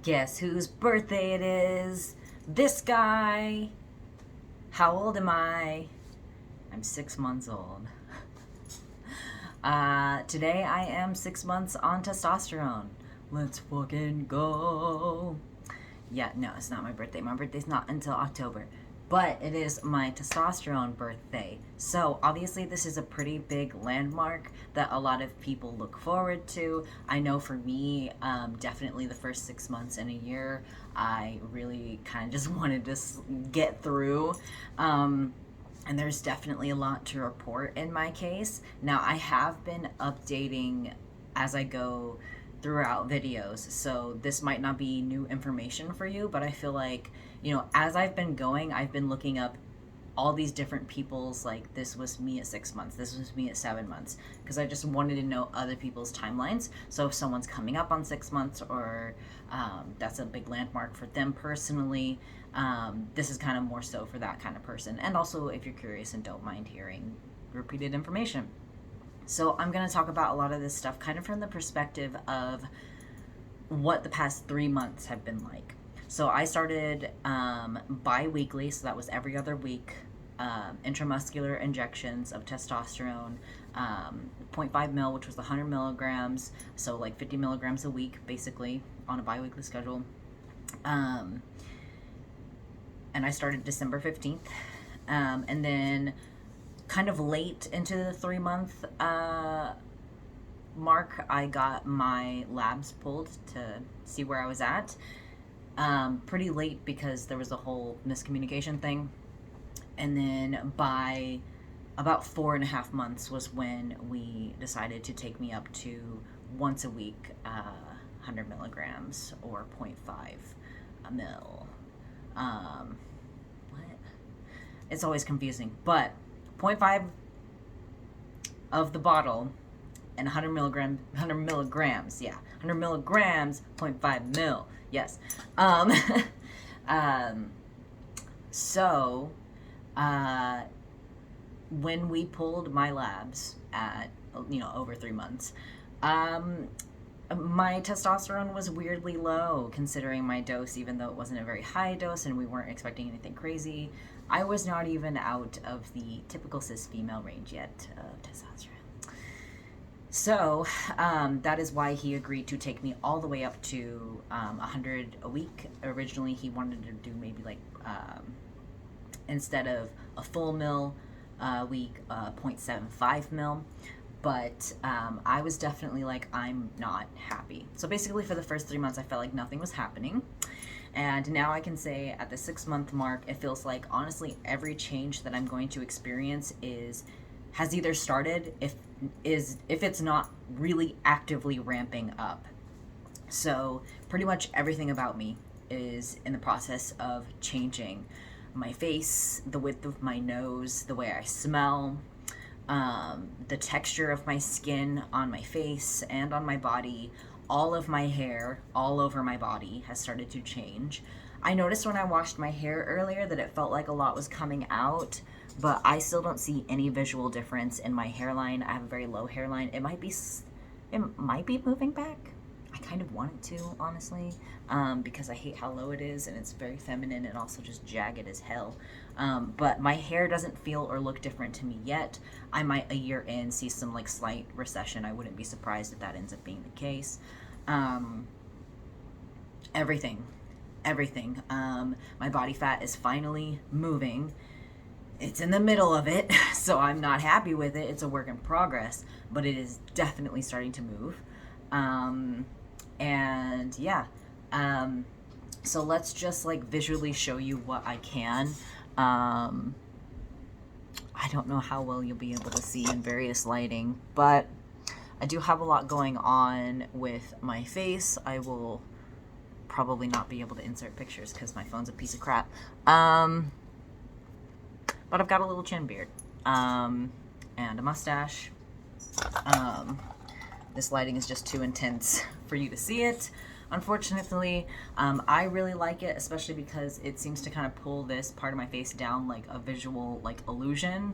Guess whose birthday it is? This guy. How old am I? I'm 6 months old. Today I am 6 months on testosterone. Let's fucking go. Yeah, no, it's not my birthday. My birthday's not until October. But it is my testosterone birthday. So obviously this is a pretty big landmark that a lot of people look forward to. I know for me, definitely the first 6 months in a year, I really kind of just wanted to get through. And there's definitely a lot to report in my case. Now, I have been updating as I go throughout videos, so this might not be new information for you, but I feel like, as I've been going, I've been looking up all these different people's, like, this was me at 6 months, this was me at 7 months, because I just wanted to know other people's timelines. So if someone's coming up on 6 months, or that's a big landmark for them personally, this is kind of more so for that kind of person. And also if you're curious and don't mind hearing repeated information. So I'm going to talk about a lot of this stuff kind of from the perspective of what the past 3 months have been like. So I started bi-weekly, so that was every other week, intramuscular injections of testosterone, 0.5 mil, which was 100 milligrams, so like 50 milligrams a week, basically, on a bi-weekly schedule. And I started December 15th. And then kind of late into the 3 month mark, I got my labs pulled to see where I was at. Pretty late because there was a whole miscommunication thing. And then by about 4.5 months was when we decided to take me up to once a week, 100 milligrams or 0.5 mil. What? It's always confusing, but 0.5 of the bottle and 100 milligrams, 0.5 mil, yes. So, when we pulled my labs at, over 3 months, my testosterone was weirdly low considering my dose, even though it wasn't a very high dose and we weren't expecting anything crazy. I was not even out of the typical cis female range yet of testosterone. So that is why he agreed to take me all the way up to 100 a week. Originally, he wanted to do maybe like, instead of a full mil a week, 0.75 mil. But I was definitely like, I'm not happy. So basically for the first 3 months, I felt like nothing was happening. And now I can say at the 6 month mark, it feels like honestly every change that I'm going to experience has either started, if it's not really actively ramping up. So pretty much everything about me is in the process of changing. My face, the width of my nose, the way I smell, the texture of my skin on my face and on my body, all of my hair all over my body has started to change. I noticed when I washed my hair earlier that it felt like a lot was coming out, but I still don't see any visual difference in my hairline. I have a very low hairline. It might be moving back. I kind of want it to, honestly, because I hate how low it is and it's very feminine and also just jagged as hell. But my hair doesn't feel or look different to me yet. I might a year in see some like slight recession. I wouldn't be surprised if that ends up being the case. Everything. My body fat is finally moving. It's in the middle of it, so I'm not happy with it. It's a work in progress, but it is definitely starting to move. And yeah, so let's just like visually show you what I can. I don't know how well you'll be able to see in various lighting, but I do have a lot going on with my face. I will probably not be able to insert pictures because my phone's a piece of crap. But I've got a little chin beard, and a mustache. This lighting is just too intense for you to see it, unfortunately. I really like it, especially because it seems to kind of pull this part of my face down like a visual like illusion.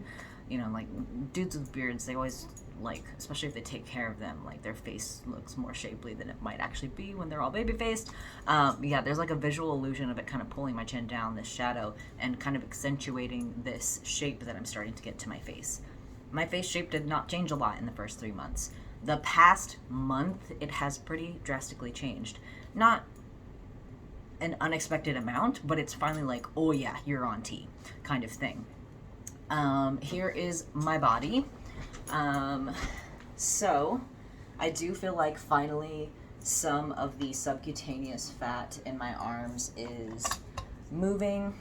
you know, like dudes with beards, they always like, especially if they take care of them, like their face looks more shapely than it might actually be when they're all baby faced. Yeah, there's like a visual illusion of it kind of pulling my chin down, this shadow, and kind of accentuating this shape that I'm starting to get to my face. My face shape did not change a lot in the first 3 months. The past month, it has pretty drastically changed. Not an unexpected amount, but it's finally like, oh yeah, you're on T kind of thing. Here is my body. So I do feel like finally some of the subcutaneous fat in my arms is moving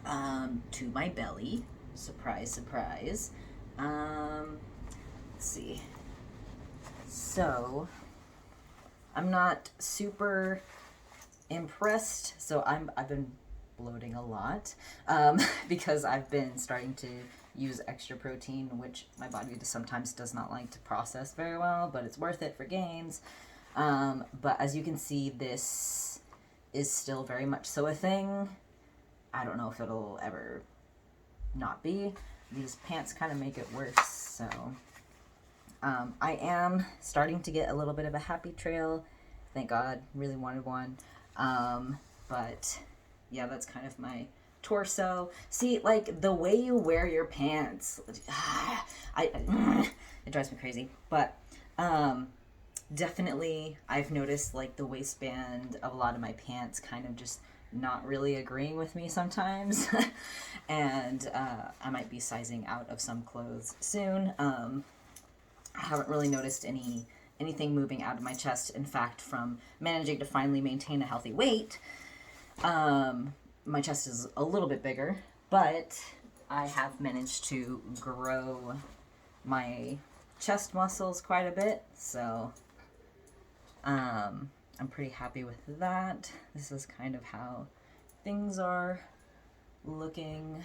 to my belly. Surprise, surprise. Let's see. So I'm not super impressed. So I've been bloating a lot because I've been starting to use extra protein, which my body sometimes does not like to process very well, but it's worth it for gains. But as you can see, this is still very much so a thing. I don't know if it'll ever not be. These pants kind of make it worse, so I am starting to get a little bit of a happy trail. Thank God, really wanted one. But yeah, that's kind of my torso. See, like the way you wear your pants, it drives me crazy. But definitely I've noticed like the waistband of a lot of my pants kind of just not really agreeing with me sometimes. And I might be sizing out of some clothes soon. I haven't really noticed anything moving out of my chest. In fact, from managing to finally maintain a healthy weight, my chest is a little bit bigger, but I have managed to grow my chest muscles quite a bit, so I'm pretty happy with that. This is kind of how things are looking.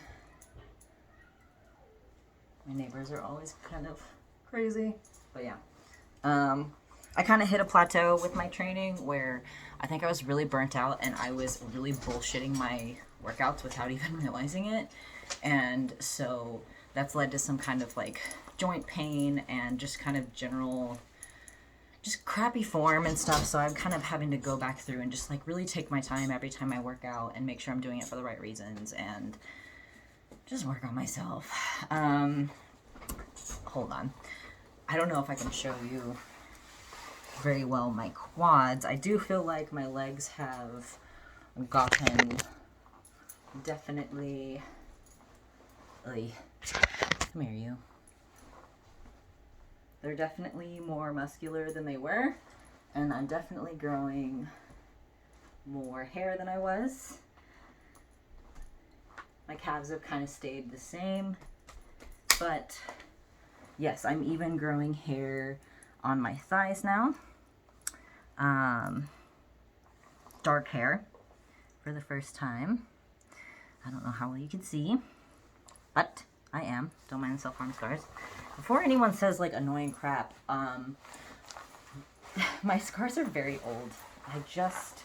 My neighbors are always kind of crazy, but yeah. I kind of hit a plateau with my training where I think I was really burnt out and I was really bullshitting my workouts without even realizing it. And so that's led to some kind of like joint pain and just kind of general, just crappy form and stuff. So I'm kind of having to go back through and just like really take my time every time I work out and make sure I'm doing it for the right reasons and just work on myself. Hold on. I don't know if I can show you very well my quads. I do feel like my legs have gotten definitely... Come here, you. They're definitely more muscular than they were, and I'm definitely growing more hair than I was. My calves have kind of stayed the same, but yes, I'm even growing hair on my thighs now. Dark hair for the first time. I don't know how well you can see, but I am. Don't mind the self-harm scars. Before anyone says like annoying crap, my scars are very old. I just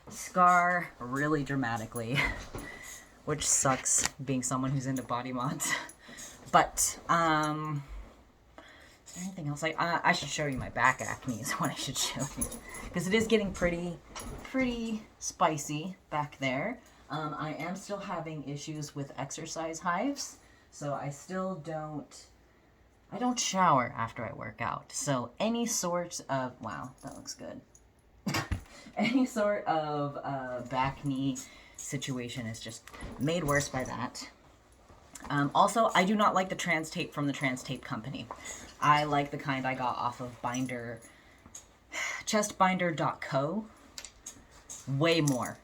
scar really dramatically, which sucks being someone who's into body mods. But is there anything else? I should show you my back acne is what I should show you, because it is getting pretty spicy back there. I am still having issues with exercise hives, so I don't shower after I work out. So any sort of, wow, that looks good. Any sort of back knee situation is just made worse by that. Also, I do not like the trans tape from the Trans Tape Company. I like the kind I got off of Binder, chestbinder.co, way more.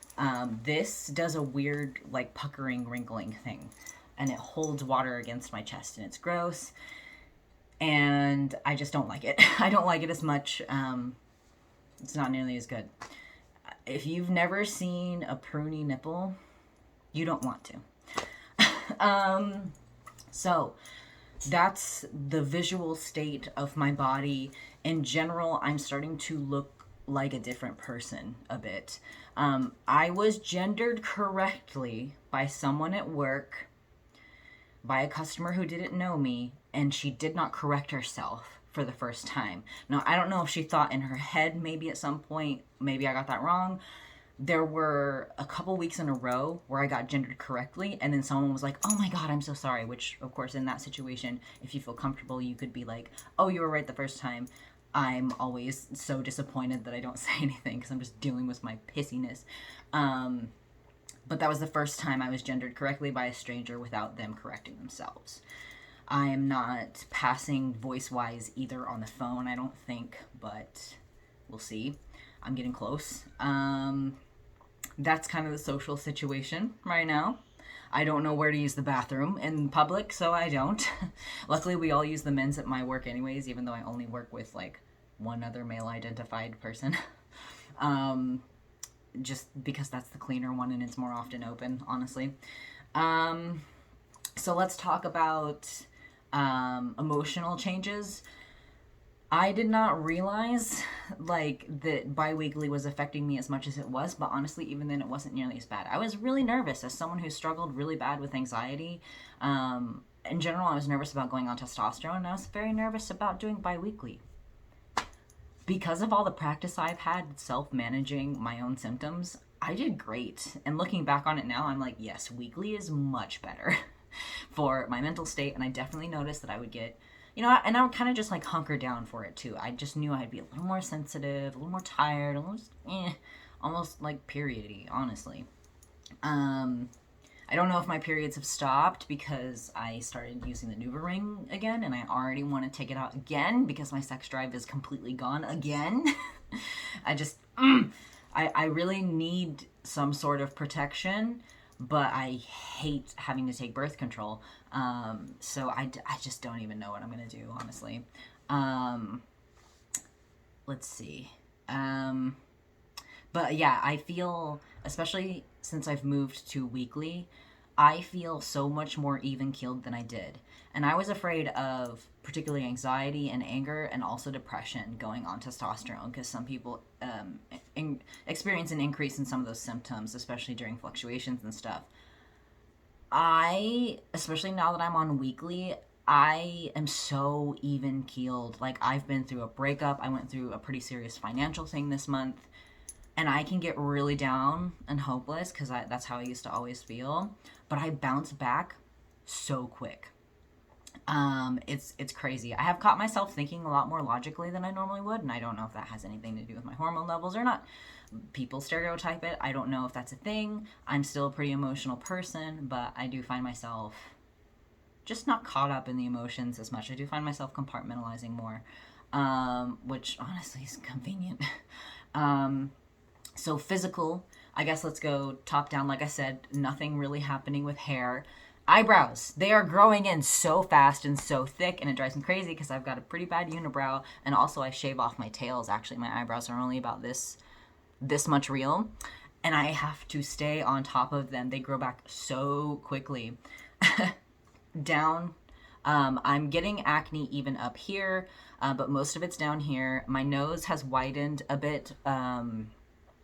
This does a weird, like, puckering, wrinkling thing, and it holds water against my chest, and it's gross, and I just don't like it. I don't like it as much. It's not nearly as good. If you've never seen a pruny nipple, you don't want to. So that's the visual state of my body. In general, I'm starting to look like a different person a bit. I was gendered correctly by someone at work by a customer who didn't know me, and she did not correct herself for the first time. Now, I don't know if she thought in her head maybe at some point, maybe I got that wrong. There were a couple weeks in a row where I got gendered correctly, and then someone was like, "Oh my God, I'm so sorry," which, of course, in that situation, if you feel comfortable, you could be like, "Oh, you were right the first time." I'm always so disappointed that I don't say anything because I'm just dealing with my pissiness. But that was the first time I was gendered correctly by a stranger without them correcting themselves. I am not passing voice wise either on the phone, I don't think, but we'll see. I'm getting close. That's kind of the social situation right now. I don't know where to use the bathroom in public, so I don't. Luckily, we all use the men's at my work, anyways, even though I only work with like one other male identified person. Just because that's the cleaner one and it's more often open, honestly. So let's talk about emotional changes. I did not realize like that biweekly was affecting me as much as it was, but honestly, even then, it wasn't nearly as bad. I was really nervous as someone who struggled really bad with anxiety. In general, I was nervous about going on testosterone, and I was very nervous about doing biweekly. Because of all the practice I've had self-managing my own symptoms, I did great. And looking back on it now, I'm like, yes, weekly is much better for my mental state, and I definitely noticed that I would get, and I would kind of just like hunker down for it too. I just knew I'd be a little more sensitive, a little more tired, almost like periody, honestly. I don't know if my periods have stopped because I started using the NuvaRing again, and I already want to take it out again because my sex drive is completely gone again. I just, I really need some sort of protection, but I hate having to take birth control. So I just don't even know what I'm going to do, honestly. Let's see. But yeah, I feel, especially since I've moved to weekly, I feel so much more even keeled than I did. And I was afraid of particularly anxiety and anger and also depression going on testosterone because some people experience an increase in some of those symptoms, especially during fluctuations and stuff. Especially now that I'm on weekly, I am so even keeled. Like, I've been through a breakup, I went through a pretty serious financial thing this month, and I can get really down and hopeless because that's how I used to always feel. But I bounce back so quick. It's crazy. I have caught myself thinking a lot more logically than I normally would, and I don't know if that has anything to do with my hormone levels or not. People stereotype it. I don't know if that's a thing. I'm still a pretty emotional person, but I do find myself just not caught up in the emotions as much. I do find myself compartmentalizing more, which honestly is convenient. So physical, I guess let's go top down. Like I said, nothing really happening with hair. Eyebrows, they are growing in so fast and so thick, and it drives me crazy because I've got a pretty bad unibrow, and also I shave off my tails. Actually, my eyebrows are only about this much real, and I have to stay on top of them. They grow back so quickly. Down, I'm getting acne even up here, but most of it's down here. My nose has widened a bit.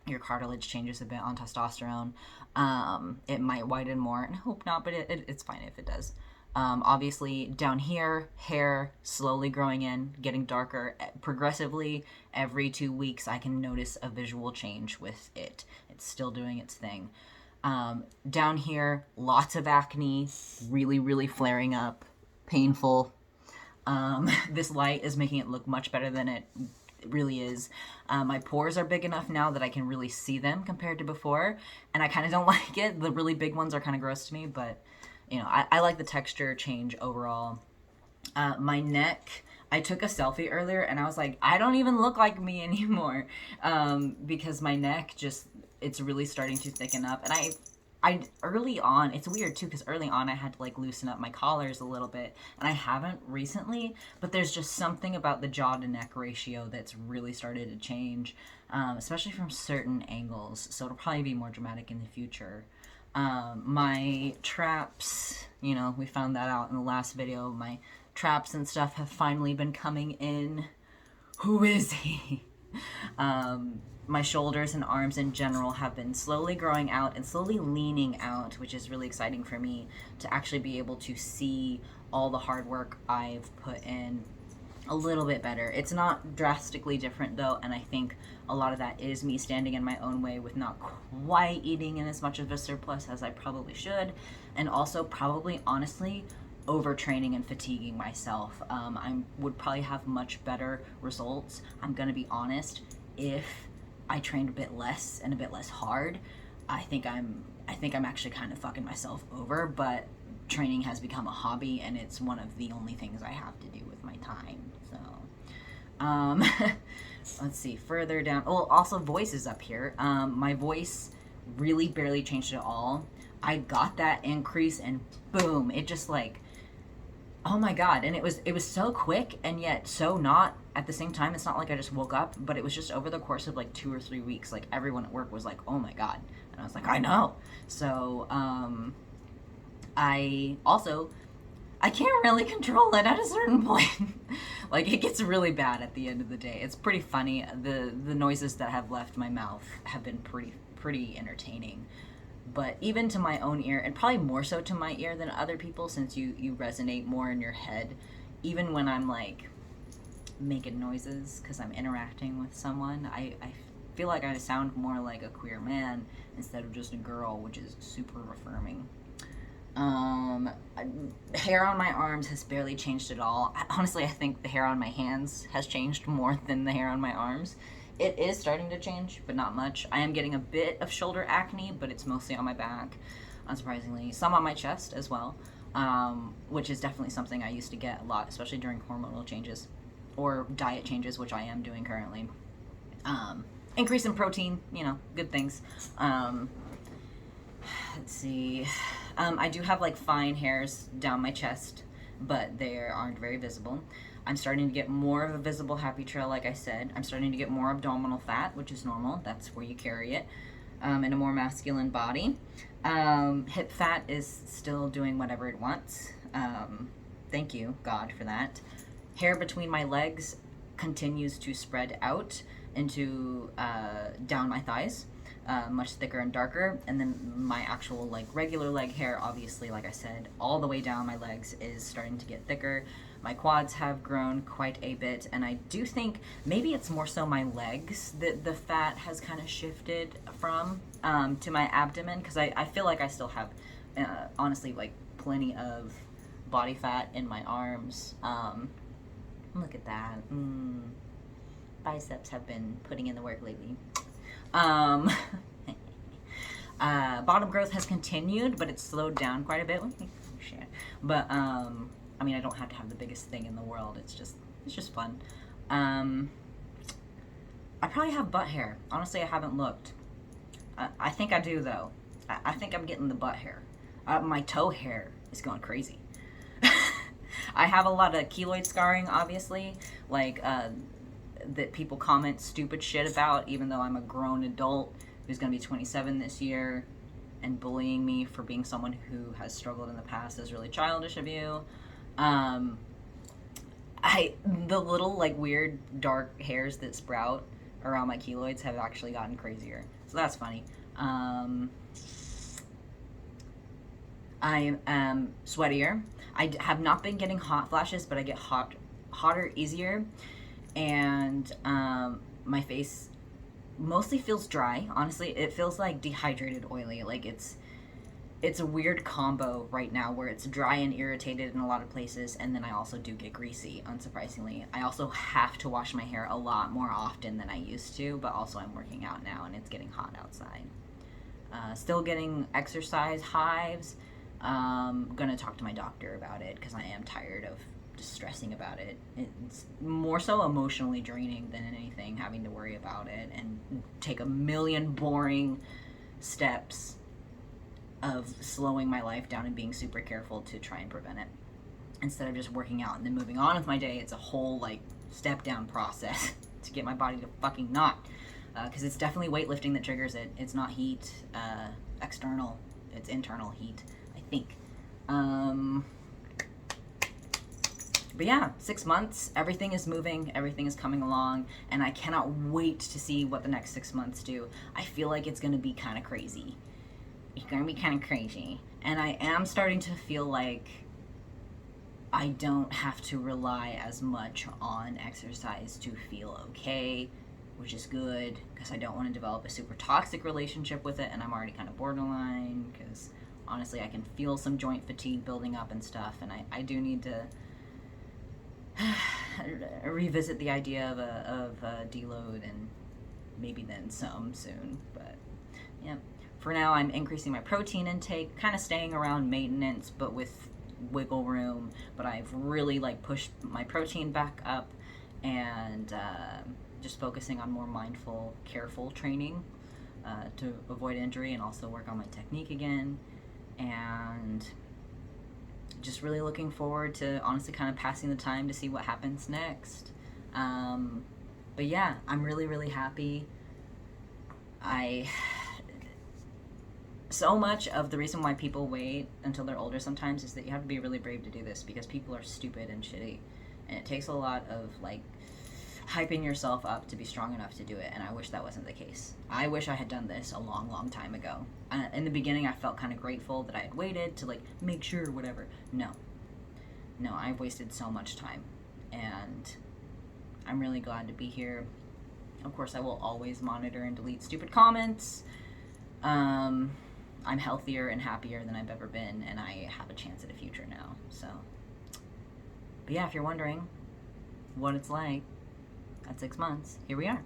Your cartilage changes a bit on testosterone. It might widen more, and I hope not, but it's fine if it does. Obviously, down here, hair slowly growing in, getting darker progressively. Every 2 weeks, I can notice a visual change with it. It's still doing its thing. Down here, lots of acne, really, really flaring up, painful. This light is making it look much better than it really is. My pores are big enough now that I can really see them compared to before, and I kind of don't like it. The really big ones are kind of gross to me, but I like the texture change overall. My neck, I took a selfie earlier and I was like, I don't even look like me anymore, because my neck it's really starting to thicken up. And I early on, it's weird too, because early on I had to like loosen up my collars a little bit, and I haven't recently, but there's just something about the jaw to neck ratio that's really started to change, especially from certain angles, so it'll probably be more dramatic in the future. My traps, we found that out in the last video, my traps and stuff have finally been coming in. Who is he? My shoulders and arms in general have been slowly growing out and slowly leaning out, which is really exciting for me to actually be able to see all the hard work I've put in a little bit better. It's not drastically different though, and I think a lot of that is me standing in my own way with not quite eating in as much of a surplus as I probably should, and also probably honestly overtraining and fatiguing myself. I would probably have much better results, I'm gonna be honest, if I trained a bit less and a bit less hard. I think I'm actually kind of fucking myself over, but training has become a hobby and it's one of the only things I have to do with my time. So, let's see, further down. Oh, also voice is up here. My voice really barely changed at all. I got that increase and boom, it just like, oh my god, and it was so quick and yet so not at the same time. It's not like I just woke up, but it was just over the course of like 2 or 3 weeks, like everyone at work was like, oh my god, and I was like, I know. So I can't really control it at a certain point. Like it gets really bad at the end of the day. It's pretty funny. The noises that have left my mouth have been pretty entertaining. But even to my own ear, and probably more so to my ear than other people, since you resonate more in your head, even when I'm like making noises because I'm interacting with someone, I feel like I sound more like a queer man instead of just a girl, which is super affirming. Hair on my arms has barely changed at all. Honestly, I think the hair on my hands has changed more than the hair on my arms. It is starting to change, but not much. I am getting a bit of shoulder acne, but it's mostly on my back, unsurprisingly. Some on my chest as well, which is definitely something I used to get a lot, especially during hormonal changes or diet changes, which I am doing currently. Increase in protein, good things. Let's see. I do have like fine hairs down my chest, but they aren't very visible. I'm starting to get more of a visible happy trail, like I said. I'm starting to get more abdominal fat, which is normal. That's where you carry it, in a more masculine body. Hip fat is still doing whatever it wants. Thank you, God, for that. Hair between my legs continues to spread out into down my thighs. Much thicker and darker, and then my actual like regular leg hair, obviously, like I said, all the way down my legs is starting to get thicker. My quads have grown quite a bit, and I do think maybe it's more so my legs that the fat has kind of shifted from to my abdomen, because I feel like I still have honestly like plenty of body fat in my arms. Look at that. Biceps have been putting in the work lately. Bottom growth has continued, but it's slowed down quite a bit. But I mean, I don't have to have the biggest thing in the world. It's just fun. I probably have butt hair. Honestly, I haven't looked. I think I do though. I think I'm getting the butt hair. My toe hair is going crazy. I have a lot of keloid scarring, obviously, like that people comment stupid shit about, even though I'm a grown adult who's going to be 27 this year, and bullying me for being someone who has struggled in the past is really childish of you. The little like weird dark hairs that sprout around my keloids have actually gotten crazier, so that's funny. I am sweatier. I have not been getting hot flashes, but I get hotter easier, and my face mostly feels dry. Honestly, it feels like dehydrated oily. Like it's a weird combo right now where it's dry and irritated in a lot of places, and then I also do get greasy, unsurprisingly. I also have to wash my hair a lot more often than I used to, but also I'm working out now and it's getting hot outside. Still getting exercise hives. Gonna talk to my doctor about it because I am tired of just stressing about it. It's more so emotionally draining than anything, having to worry about it and take a million boring steps of slowing my life down and being super careful to try and prevent it, instead of just working out and then moving on with my day. It's a whole like step down process to get my body to fucking not, because it's definitely weightlifting that triggers it. It's not heat external, it's internal heat, I think. But yeah, 6 months, everything is moving, everything is coming along, and I cannot wait to see what the next 6 months do. I feel like it's gonna be kind of crazy. It's gonna be kind of crazy. And I am starting to feel like I don't have to rely as much on exercise to feel okay, which is good because I don't want to develop a super toxic relationship with it, and I'm already kind of borderline because honestly I can feel some joint fatigue building up and stuff, and I do need to revisit the idea of a deload and maybe then some soon. But yeah, for now I'm increasing my protein intake, kind of staying around maintenance but with wiggle room. But I've really like pushed my protein back up, and just focusing on more mindful, careful training to avoid injury and also work on my technique again. And just really looking forward to honestly kind of passing the time to see what happens next. But yeah, I'm really, really happy. So much of the reason why people wait until they're older sometimes is that you have to be really brave to do this because people are stupid and shitty. And it takes a lot of like hyping yourself up to be strong enough to do it, and I wish that wasn't the case. I wish I had done this a long, long time ago. In the beginning, I felt kind of grateful that I had waited to like make sure, whatever. No, I've wasted so much time, and I'm really glad to be here. Of course, I will always monitor and delete stupid comments. I'm healthier and happier than I've ever been, and I have a chance at a future now. So, but yeah, if you're wondering what it's like at 6 months, here we are.